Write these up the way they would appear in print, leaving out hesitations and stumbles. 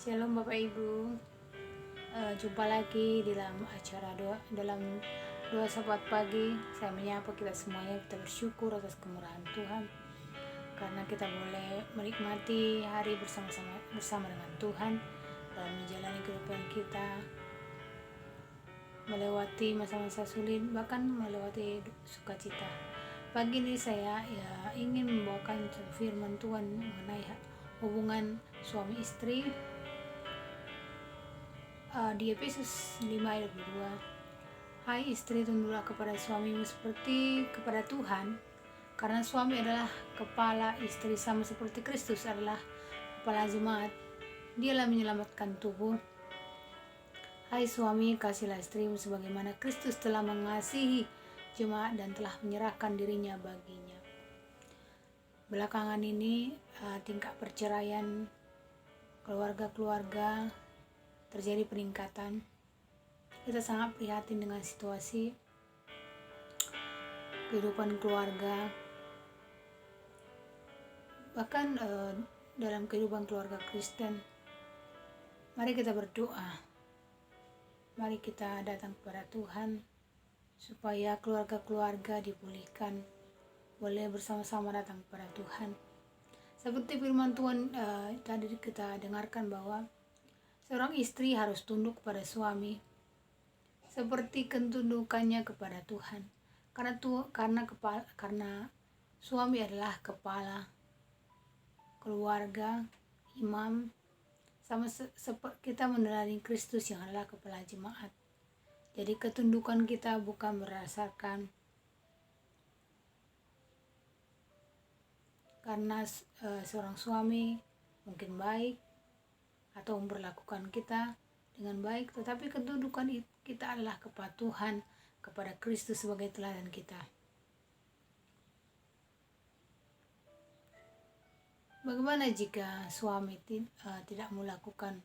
Shalom Bapak Ibu. Jumpa lagi dalam acara doa sahabat pagi. Saya menyapa kita semuanya, kita bersyukur atas kemurahan Tuhan karena kita boleh menikmati hari bersama dengan Tuhan dan menjalani kehidupan kita, melewati masa-masa sulit, bahkan melewati sukacita. Pagi ini saya ingin membawakan firman Tuhan mengenai hubungan suami istri. Di Efesus 5 ayat 22, hai istri, tunduklah kepada suamimu seperti kepada Tuhan, karena suami adalah kepala istri sama seperti Kristus adalah kepala jemaat. Dialah menyelamatkan tubuh. Hai suami, kasihlah istrimu sebagaimana Kristus telah mengasihi jemaat dan telah menyerahkan dirinya baginya. Belakangan ini tingkat perceraian keluarga-keluarga terjadi peningkatan. Kita sangat prihatin dengan situasi kehidupan keluarga, bahkan dalam kehidupan keluarga Kristen. Mari kita berdoa, mari kita datang kepada Tuhan supaya keluarga-keluarga dipulihkan, boleh bersama-sama datang kepada Tuhan. Seperti firman Tuhan tadi kita dengarkan bahwa seorang istri harus tunduk kepada suami seperti ketundukannya kepada Tuhan. Karena suami adalah kepala keluarga, imam, sama seperti kita meneladani Kristus yang adalah kepala jemaat. Jadi ketundukan kita bukan berdasarkan karena seorang suami mungkin baik atau memperlakukan kita dengan baik, tetapi ketundukan kita adalah kepada Tuhan, kepada Kristus sebagai teladan kita. Bagaimana jika suami tidak melakukan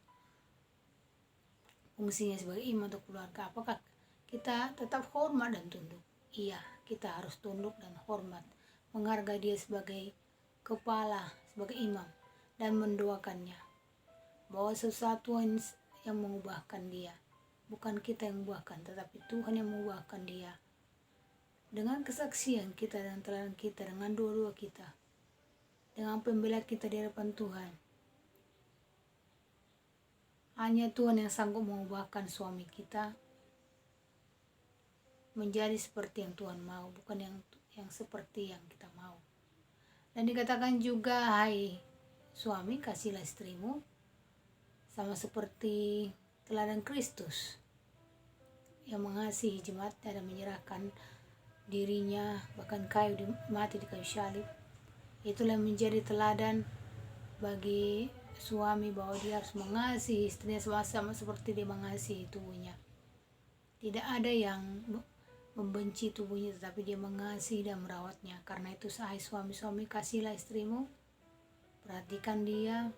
fungsinya sebagai imam untuk keluarga? Apakah kita tetap hormat dan tunduk? Iya, kita harus tunduk dan hormat, menghargai dia sebagai kepala, sebagai imam, dan mendoakannya bahwa sesuatu yang mengubahkan dia, bukan kita yang mengubahkan, tetapi Tuhan yang mengubahkan dia. Dengan kesaksian kita dan teladan kita, dengan doa-doa kita, dengan pembela kita di hadapan Tuhan. Hanya Tuhan yang sanggup mengubahkan suami kita menjadi seperti yang Tuhan mau, bukan yang seperti yang kita mau. Dan dikatakan juga, hai suami, kasihlah istrimu sama seperti teladan Kristus yang mengasihi jemaat dan menyerahkan dirinya, bahkan mati di kayu salib. Itulah yang menjadi teladan bagi suami, bahwa dia harus mengasihi istrinya sama seperti dia mengasihi tubuhnya. Tidak ada yang membenci tubuhnya, tetapi dia mengasihi dan merawatnya. Karena itu, hai suami-suami, kasihlah istrimu, perhatikan dia,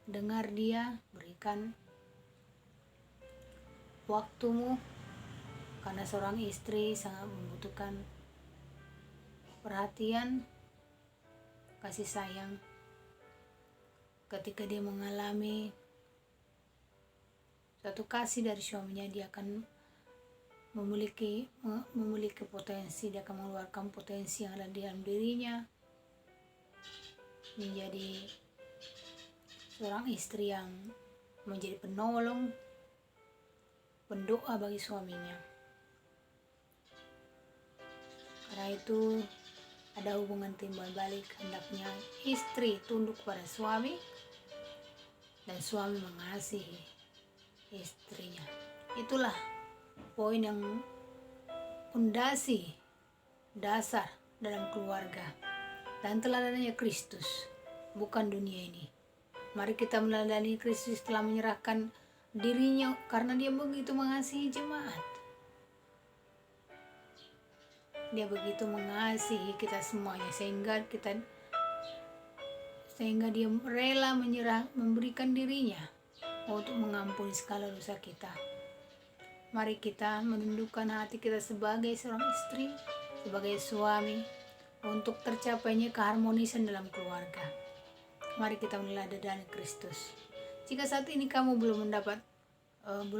dengar dia, berikan waktumu, karena seorang istri sangat membutuhkan perhatian, kasih sayang. Ketika dia mengalami suatu kasih dari suaminya, dia akan memiliki potensi, dia akan mengeluarkan potensi yang ada di dalam dirinya, menjadi seorang istri yang menjadi penolong, pendoa bagi suaminya. Karena itu ada hubungan timbal balik, hendaknya istri tunduk pada suami dan suami mengasihi istrinya. Itulah poin yang pondasi dasar dalam keluarga, dan teladannya Kristus, bukan dunia ini. Mari kita meneladani Kristus telah menyerahkan dirinya karena dia begitu mengasihi jemaat. Dia begitu mengasihi kita semuanya sehingga dia rela memberikan dirinya untuk mengampuni segala dosa kita. Mari kita menundukkan hati kita sebagai seorang istri, sebagai suami, untuk tercapainya keharmonisan dalam keluarga. Mari kita meneladani Kristus. Jika saat ini kamu belum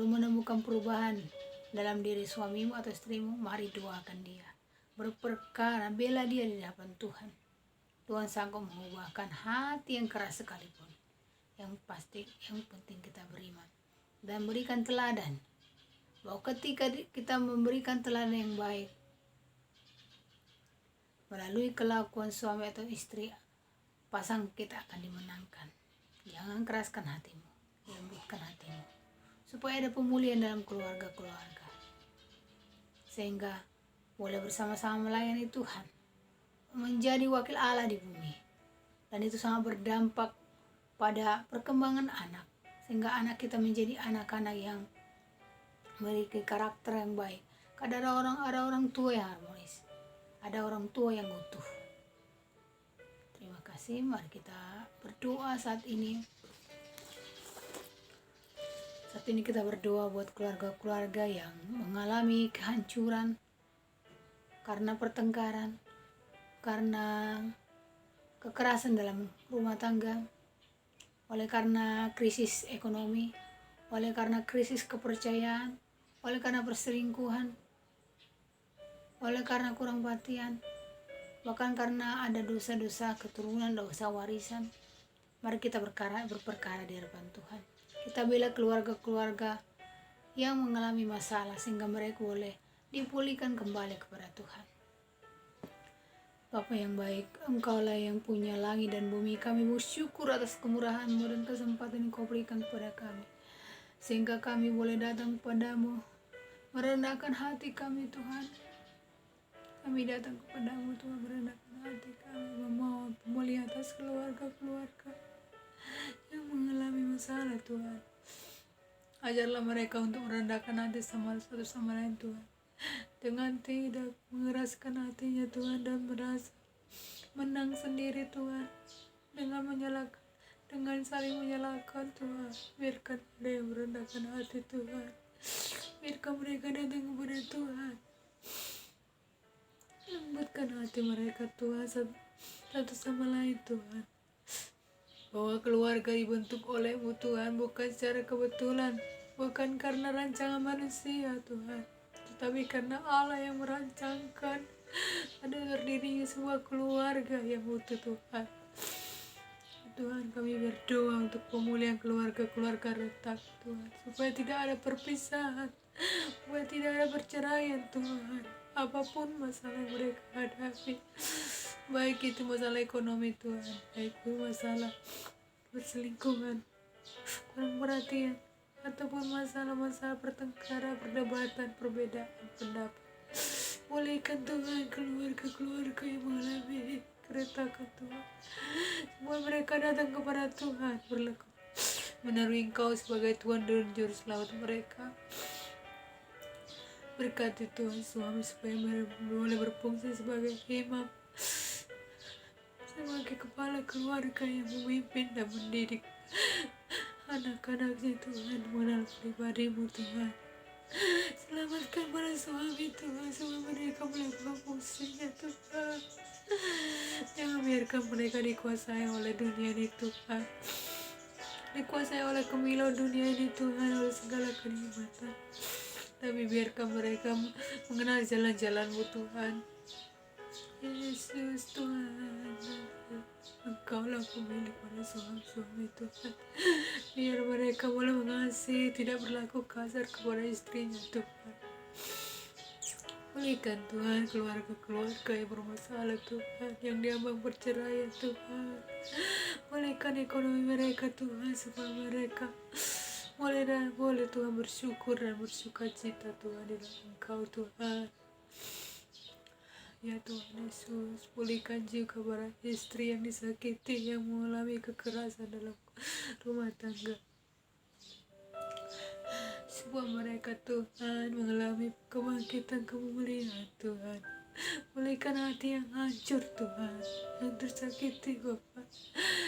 menemukan perubahan dalam diri suamimu atau istrimu, mari doakan dia. Berperkara, bela dia di hadapan Tuhan. Tuhan sanggup mengubahkan hati yang keras sekalipun. Yang pasti, yang penting kita beriman dan berikan teladan. Bahwa ketika kita memberikan teladan yang baik melalui kelakuan suami atau istri, pasang kita akan dimenangkan. Jangan keraskan hatimu, lembutkan hatimu, supaya ada pemulihan dalam keluarga-keluarga, sehingga boleh bersama-sama melayani Tuhan, menjadi wakil Allah di bumi. Dan itu sangat berdampak pada perkembangan anak, sehingga anak kita menjadi anak-anak yang memiliki karakter yang baik. Ada orang tua yang harmonis, ada orang tua yang utuh. Terima kasih. Mari kita berdoa saat ini. Saat ini kita berdoa buat keluarga-keluarga yang mengalami kehancuran karena pertengkaran, karena kekerasan dalam rumah tangga, oleh karena krisis ekonomi, oleh karena krisis kepercayaan, oleh karena perselingkuhan, oleh karena kurang perhatian, bahkan karena ada dosa-dosa keturunan, dosa warisan. Mari kita berperkara di hadapan Tuhan. Kita bela keluarga-keluarga yang mengalami masalah sehingga mereka boleh dipulihkan kembali kepada Tuhan. Bapa yang baik, Engkaulah yang punya langit dan bumi. Kami bersyukur atas kemurahan-Mu dan kesempatan yang Kau berikan kepada kami, sehingga kami boleh datang kepadamu, merendahkan hati kami Tuhan. Kami datang kepadamu Tuhan, merendahkan hati kami, memohon pemulihan atas keluarga-keluarga yang mengalami masalah Tuhan. Ajarlah mereka untuk merendahkan hati satu sama lain Tuhan, dengan tidak mengeraskan hatinya Tuhan dan merasa menang sendiri Tuhan, dengan saling menyalahkan Tuhan. Biarkan ada yang merendahkan hati Tuhan, biarkan mereka datang kepada Tuhan, lembutkan hati mereka Tuhan satu sama lain Tuhan. Bahwa keluarga dibentuk oleh-Mu Tuhan, bukan secara kebetulan, bukan karena rancangan manusia Tuhan, tetapi karena Allah yang merancangkan ada terdirinya sebuah keluarga yang utuh Tuhan. Tuhan, kami berdoa untuk pemulihan keluarga-keluarga retak Tuhan, supaya tidak ada perpisahan, supaya tidak ada perceraian Tuhan. Apapun masalah yang mereka hadapi, baik itu masalah ekonomi Tuhan, baik itu masalah perselingkuhan, kurang perhatian, ataupun masalah-masalah pertengkaran, perdebatan, perbedaan pendapat, pulihkan Tuhan keluarga-keluarga yang mengalami keretakan Tuhan. Semua mereka datang kepada Tuhan, menaruh Engkau sebagai Tuhan dan Juru Selamat mereka. Berkati Tuhan suami supaya mereka boleh berfungsi sebagai imam, sebagai kepala keluarga yang memimpin dan mendidik anak-anaknya Tuhan mengenal pribadi-Mu Tuhan. Selamatkan para suami Tuhan, supaya mereka melakukan fungsinya Tuhan. Jangan biarkan mereka dikuasai oleh dunia ini Tuhan, dikuasai oleh kemilau dunia ini Tuhan, oleh segala kenikmatan. Tapi biarkan mereka mengenal jalan-jalan-Mu Tuhan. Yesus Tuhan, Engkaulah pemilik para suami-suami Tuhan. Biar mereka boleh mengasihi, tidak berlaku kasar kepada istrinya Tuhan. Pulihkan Tuhan keluarga-keluarga yang bermasalah Tuhan, yang diambang perceraian Tuhan. Pulihkan ekonomi mereka Tuhan, supaya mereka boleh Tuhan bersyukur dan bersukacita Tuhan di dalam Engkau Tuhan. Ya Tuhan Yesus, pulihkan juga para istri yang disakiti, yang mengalami kekerasan dalam rumah tangga. Supaya mereka Tuhan mengalami kebangkitan kemuliaan Tuhan. Pulihkan hati yang hancur Tuhan, yang tersakiti Bapa,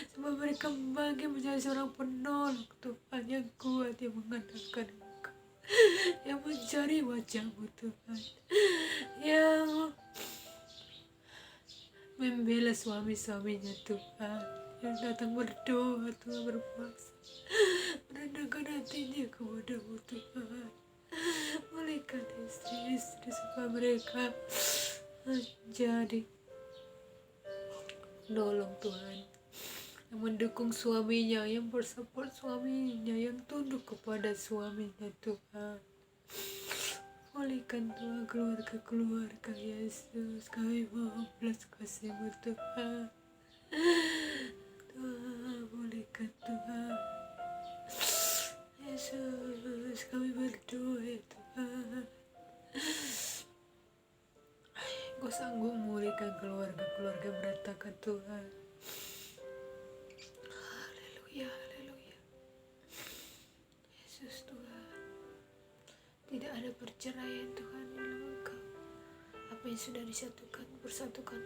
supaya mereka bangkit menjadi seorang penolong Tuhan, yang kuat, yang mengandalkan Engkau, yang mencari wajah-Mu Tuhan, yang membela suami-suaminya Tuhan, yang datang berdoa Tuhan, berpuasa hatinya kepadamu Tuhan. Pulihkan istri-istri supaya mereka menjadi nolong Tuhan, yang mendukung suaminya, yang bersupport suaminya, yang tunduk kepada suaminya Tuhan. Pulihkan Tuhan keluarga-keluarga Yesus. Kami mohon belas kasih-Mu Tuhan. Tuhan, pulihkan Tuhan. Yesus, kami berdoa ya Tuhan. Engkau sanggup memulihkan keluarga-keluarga berantakan Tuhan. Haleluya, haleluya. Yesus Tuhan, tidak ada perceraian Tuhan dalam Engkau. Apa yang sudah bersatukan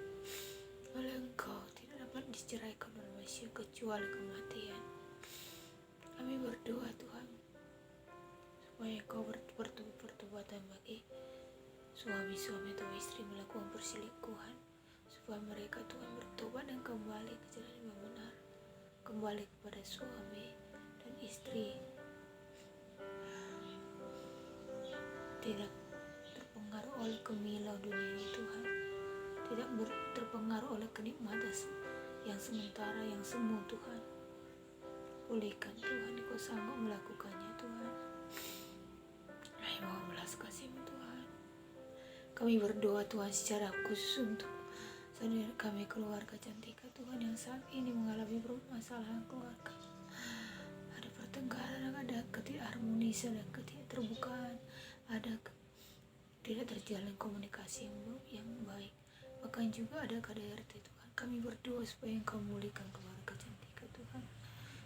oleh Engkau tidak dapat diceraikan oleh manusia kecuali kematian. Kami berdoa Tuhan, supaya Engkau pertobatan bagi suami-suami atau istri melakukan perselingkuhan, supaya mereka Tuhan bertobat dan kembali ke jalan yang benar, kembali kepada suami dan istri, tidak terpengaruh oleh kemilau dunia ini Tuhan, tidak terpengaruh oleh kenikmatan yang sementara, yang semu Tuhan. Pulihkan Tuhan, Engkau sanggup melakukannya Tuhan. Kami mohon belas kasih-Mu Tuhan. Kami berdoa Tuhan secara khusus untuk saudara kami keluarga Cantika Tuhan yang saat ini mengalami permasalahan keluarga. Ada pertengkaran, ada ketidakharmonisan dan ketidakterbukaan, ada tidak terjalin komunikasi yang baik. Bahkan juga ada KDRT Tuhan. Kami berdoa supaya Engkau memulihkan keluarga Cantika Tuhan.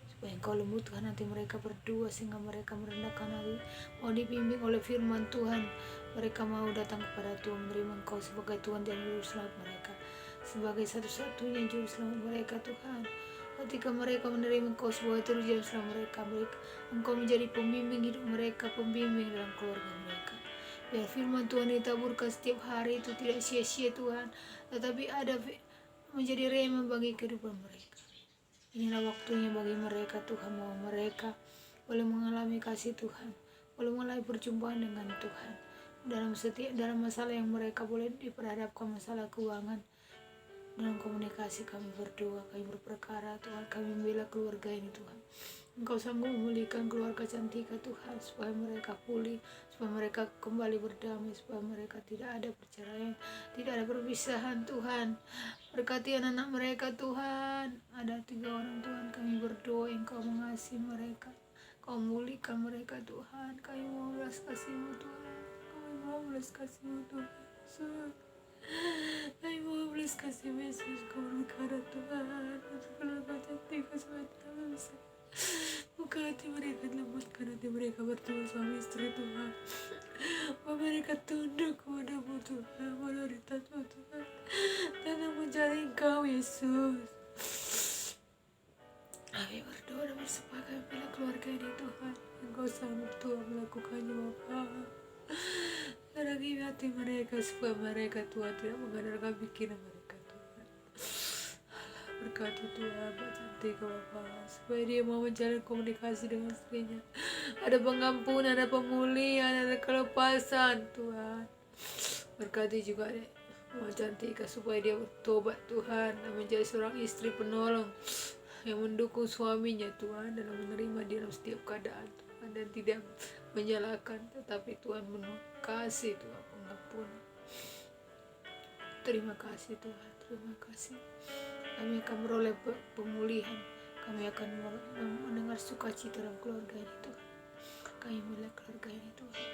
Supaya Engkau lembutkan hati mereka berdua sehingga mereka merendahkan hati, mau dibimbing oleh firman Tuhan. Mereka mau datang kepada Tuhan, menerima Engkau sebagai Tuhan dan Juru Selamat mereka, sebagai satu-satunya Juru Selamat mereka Tuhan. Ketika mereka menerima Engkau sebagai Juru Selamat mereka, Engkau menjadi pembimbing hidup mereka, pembimbing dalam keluarga mereka. Biar firman Tuhan ditaburkan setiap hari itu tidak sia-sia Tuhan, tetapi ada menjadi rema bagi kehidupan mereka. Inilah waktunya bagi mereka Tuhan, bahwa mereka boleh mengalami kasih Tuhan, boleh mulai perjumpaan dengan Tuhan. Dalam masalah yang mereka boleh diperhadapkan, masalah keuangan, dalam komunikasi kami berdoa, kami berperkara Tuhan, kami membela keluarga ini Tuhan. Engkau sanggup memulihkan keluarga Cantika Tuhan, supaya mereka pulih, supaya mereka kembali berdamai, supaya mereka tidak ada perceraian, tidak ada perpisahan Tuhan. Berkati anak-anak mereka Tuhan. Ada 3 orang Tuhan, kami berdoa Engkau mengasihi mereka, Kau memulihkan mereka Tuhan. Kami mau belas kasih-Mu Tuhan, kami mau belas kasih-Mu Tuhan Yesus. Kami mau belas kasih-Mu Yesus. Kau berkata Tuhan untuk keluarga Cantika supaya tidak bisa buka hati mereka, lembutkan hati mereka bertemu suami istri Tuhan, bahwa mereka tunduk kepada-Mu Tuhan, mayoritas-Mu Tuhan, dan mencari Engkau Yesus. Kami berdoa dan bersepakat bila keluarga ini Tuhan, Engkau sanggup Tuhan melakukannya Bapa. Terangi hati mereka supaya mereka Tuhan tidak mengandalkan pikiran mereka Tuhan. Berkati Tuhan Pak Cantika Bapa, supaya dia mau menjalin komunikasi dengan istrinya. Ada pengampunan, ada pemulihan, ada kelepasan Tuhan. Berkati juga Mama Cantika supaya dia bertobat Tuhan dan menjadi seorang istri penolong yang mendukung suaminya Tuhan dalam menerima dia dalam setiap keadaan Tuhan, dan tidak menyalahkan, tetapi Tuhan kasih Tuhan pengampunan. Terima kasih Tuhan, terima kasih. Kami akan meroleh pemulihan, kami akan mendengar sukacita dalam keluarga ini Tuhan. Kami melihat keluarga ini Tuhan.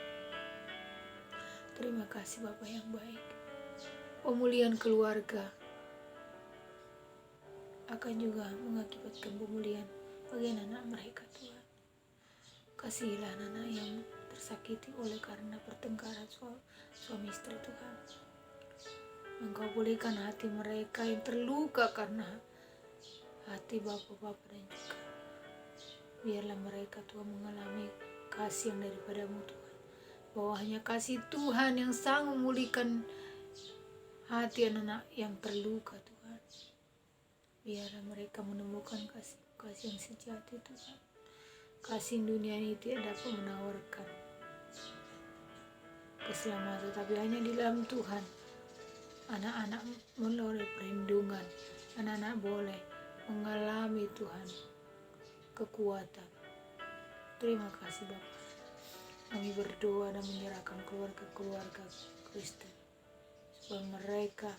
Terima kasih Bapa yang baik. Pemulihan keluarga akan juga mengakibatkan pemulihan bagi anak mereka Tuhan. Kasihilah anak yang tersakiti oleh karena pertengkaran suami istri Tuhan. Engkau pulihkan hati mereka yang terluka karena hati bapak-bapak dan juga biarlah mereka Tuhan mengalami kasih yang daripada-Mu Tuhan, bahwa hanya kasih Tuhan yang sanggup memulihkan hati anak-anak yang terluka Tuhan. Biarlah mereka menemukan kasih yang sejati Tuhan. kasih dunia ini tidak dapat menawarkan keselamatan, tapi hanya di dalam Tuhan anak-anak melalui perlindungan, anak-anak boleh mengalami Tuhan kekuatan. Terima kasih Bapa. Kami berdoa dan menyerahkan keluarga-keluarga Kristen supaya mereka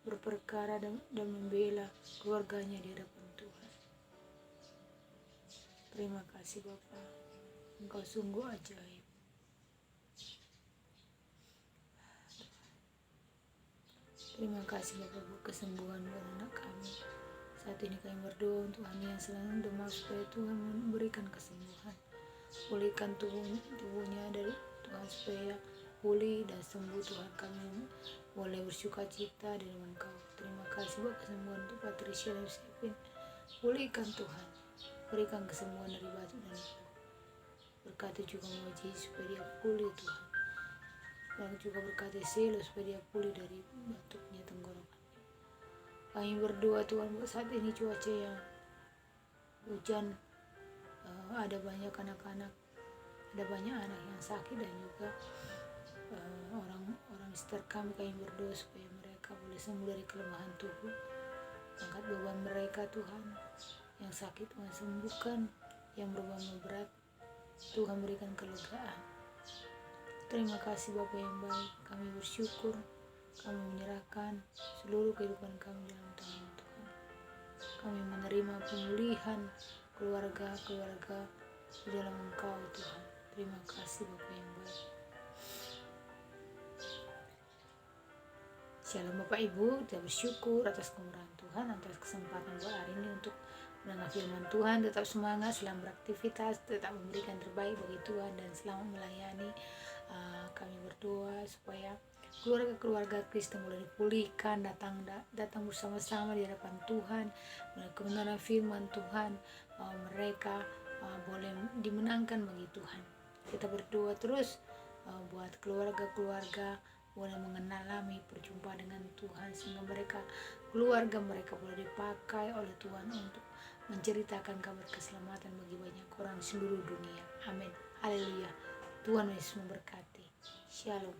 berperkara dan membela keluarganya di hadapan Tuhan. Terima kasih Bapa, Engkau sungguh ajaib. Terima kasih Bapak buat kesembuhan buat anak kami. Saat ini kami berdoa untuk Hani yang selalu demam supaya Tuhan memberikan kesembuhan. Pulihkan tubuhnya dari Tuhan supaya pulih dan sembuh Tuhan. Kami boleh bersuka cita di dalam Engkau. Terima kasih buat kesembuhan untuk Patricia dan Yusefin. Pulihkan Tuhan, berikan kesembuhan dari batu dan flu. Berkati juga Muhammad supaya dia pulih Tuhan. Dan juga berkati Selo supaya dia pulih dari batuknya, tenggorokannya. Kami berdoa Tuhan buat saat ini cuaca yang hujan, ada banyak anak-anak, ada banyak anak yang sakit dan juga orang sekitar kami berdoa supaya mereka boleh sembuh dari kelemahan tubuh. Angkat beban mereka Tuhan, yang sakit Tuhan sembuhkan, yang beban berat Tuhan berikan kelegaan. Terima kasih Bapa yang baik, kami bersyukur, kami menyerahkan seluruh kehidupan kami dalam tangan Tuhan. Kami menerima pemulihan keluarga-keluarga di dalam Engkau Tuhan. Terima kasih Bapa yang baik. Shalom Bapak Ibu, kita bersyukur atas kemurahan Tuhan, atas kesempatan buat hari ini untuk mendengar firman Tuhan. Tetap semangat, selamat beraktivitas, tetap memberikan terbaik bagi Tuhan dan selamat melayani. Kami berdoa supaya keluarga-keluarga Kristen boleh dipulihkan, datang bersama-sama di hadapan Tuhan, kebenaran firman Tuhan, mereka boleh dimenangkan bagi Tuhan. Kita berdoa terus buat keluarga-keluarga boleh mengalami perjumpaan dengan Tuhan, sehingga keluarga mereka boleh dipakai oleh Tuhan untuk menceritakan kabar keselamatan bagi banyak orang di seluruh dunia. Amin. Haleluya. Tuhan Yesus memberkati. Shalom.